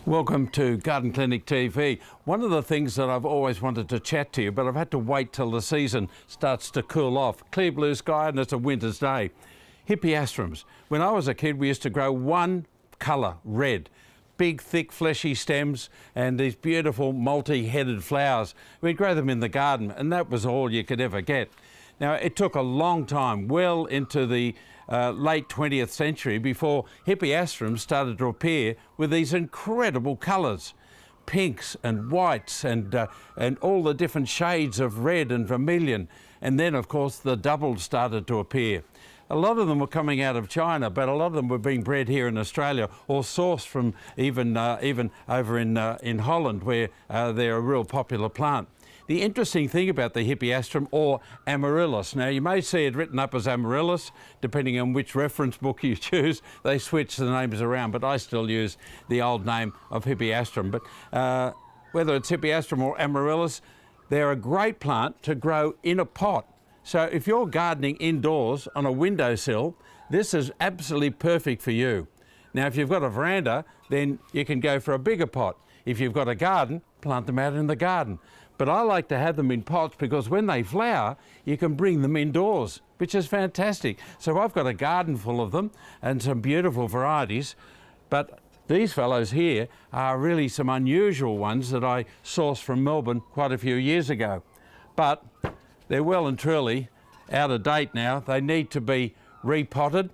Welcome to Garden Clinic TV. One of the things that I've always wanted to chat to you, but I've had to wait till the season starts to cool off. Clear blue sky and it's a winter's day. Hippeastrums. When I was a kid, we used to grow one colour, red. Big, thick, fleshy stems and these beautiful multi-headed flowers. We'd grow them in the garden and that was all you could ever get. Now, it took a long time, well into the late 20th century, before Hippeastrums started to appear with these incredible colours. Pinks and whites and all the different shades of red and vermilion. And then, of course, the doubles started to appear. A lot of them were coming out of China, but a lot of them were being bred here in Australia or sourced from even over in Holland, where they're a real popular plant. The interesting thing about the Hippeastrum, or Amaryllis, now you may see it written up as Amaryllis, depending on which reference book you choose. They switch the names around, but I still use the old name of Hippeastrum. But whether it's Hippeastrum or Amaryllis, they're a great plant to grow in a pot. So if you're gardening indoors on a windowsill, this is absolutely perfect for you. Now, if you've got a veranda, then you can go for a bigger pot. If you've got a garden, plant them out in the garden. But I like to have them in pots because when they flower, you can bring them indoors, which is fantastic. So I've got a garden full of them and some beautiful varieties. But these fellows here are really some unusual ones that I sourced from Melbourne quite a few years ago. But they're well and truly out of date now. They need to be repotted.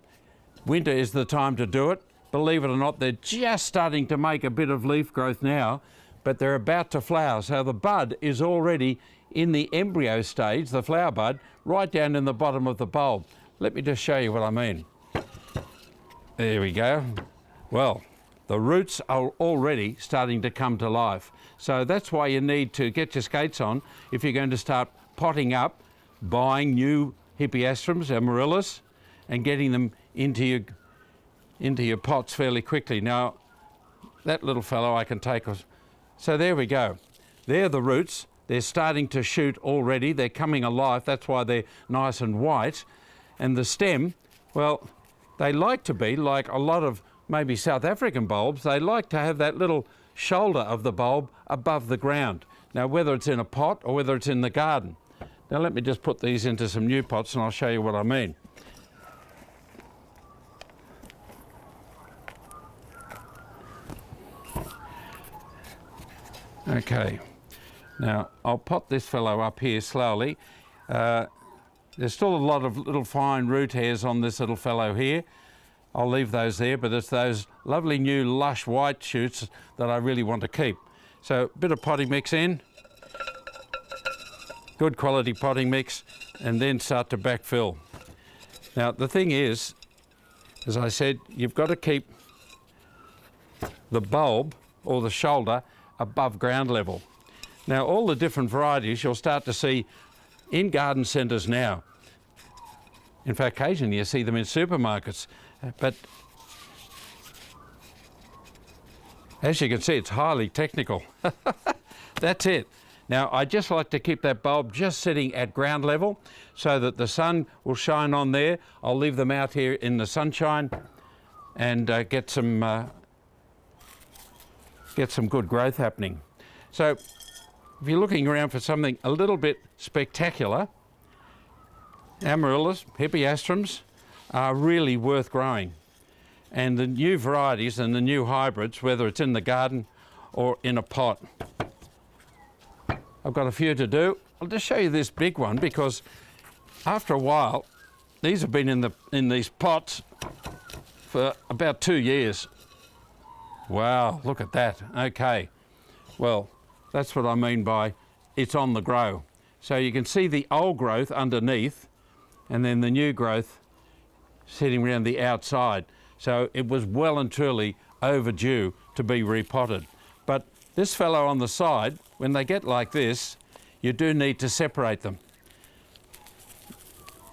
Winter is the time to do it. Believe it or not, they're just starting to make a bit of leaf growth now, but they're about to flower. So the bud is already in the embryo stage, the flower bud, right down in the bottom of the bulb. Let me just show you what I mean. There we go. Well, the roots are already starting to come to life. So that's why you need to get your skates on if you're going to start potting up, buying new Hippeastrums, Amaryllis, and getting them into your pots fairly quickly. Now, that little fellow I can take off. So there we go. They're the roots. They're starting to shoot already. They're coming alive. That's why they're nice and white. And the stem, well, they like to be like a lot of maybe South African bulbs. They like to have that little shoulder of the bulb above the ground. Now, whether it's in a pot or whether it's in the garden. Now, let me just put these into some new pots and I'll show you what I mean. Okay, now I'll pot this fellow up here slowly. There's still a lot of little fine root hairs on this little fellow here. I'll leave those there, but it's those lovely new lush white shoots that I really want to keep. So a bit of potting mix in, good quality potting mix, and then start to backfill. Now the thing is, as I said, you've got to keep the bulb or the shoulder above ground level. Now, all the different varieties you'll start to see in garden centres now. In fact, occasionally you see them in supermarkets. But as you can see, it's highly technical. That's it. Now, I just like to keep that bulb just sitting at ground level so that the sun will shine on there. I'll leave them out here in the sunshine and get some good growth happening. So if you're looking around for something a little bit spectacular, Amaryllis, Hippeastrums are really worth growing. And the new varieties and the new hybrids, whether it's in the garden or in a pot. I've got a few to do. I'll just show you this big one because after a while, these have been in these pots for about 2 years. Wow, look at that. Okay, well, that's what I mean by it's on the grow. So you can see the old growth underneath and then the new growth sitting around the outside. So it was well and truly overdue to be repotted. But this fellow on the side, when they get like this, you do need to separate them.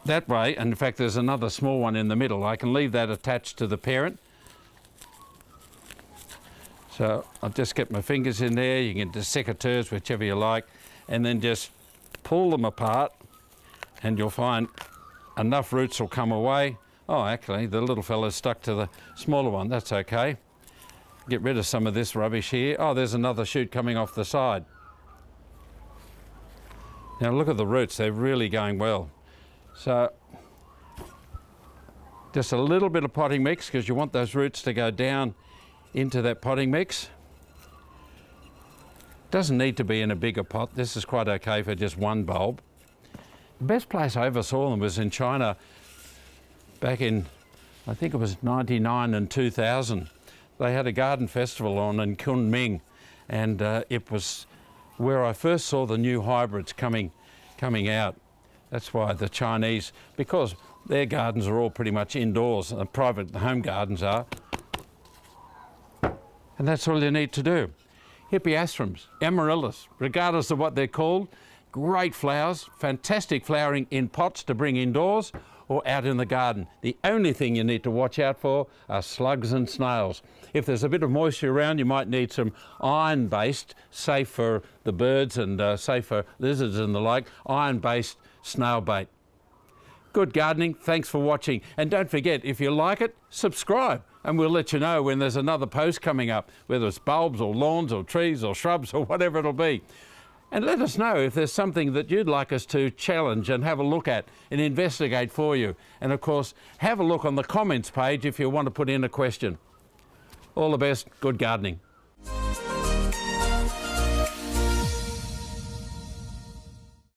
That way, and in fact there's another small one in the middle. I can leave that attached to the parent. So I'll just get my fingers in there. You can do secateurs, whichever you like, and then just pull them apart and you'll find enough roots will come away. Oh, actually, the little fellow's stuck to the smaller one. That's okay. Get rid of some of this rubbish here. Oh, there's another shoot coming off the side. Now look at the roots, they're really going well. So just a little bit of potting mix, because you want those roots to go down into that potting mix. Doesn't need to be in a bigger pot. This is quite okay for just one bulb. The best place I ever saw them was in China back in, I think it was 99 and 2000. They had a garden festival on in Kunming, and it was where I first saw the new hybrids coming out. That's why the Chinese, because their gardens are all pretty much indoors, private home gardens are, and that's all you need to do. Hippeastrums, Amaryllis, regardless of what they're called, great flowers, fantastic flowering in pots to bring indoors or out in the garden. The only thing you need to watch out for are slugs and snails. If there's a bit of moisture around, you might need some iron-based, safe for the birds and safe for lizards and the like, iron-based snail bait. Good gardening, thanks for watching. And don't forget, if you like it, subscribe, and we'll let you know when there's another post coming up, whether it's bulbs or lawns or trees or shrubs or whatever it'll be. And let us know if there's something that you'd like us to challenge and have a look at and investigate for you. And of course, have a look on the comments page if you want to put in a question. All the best, good gardening.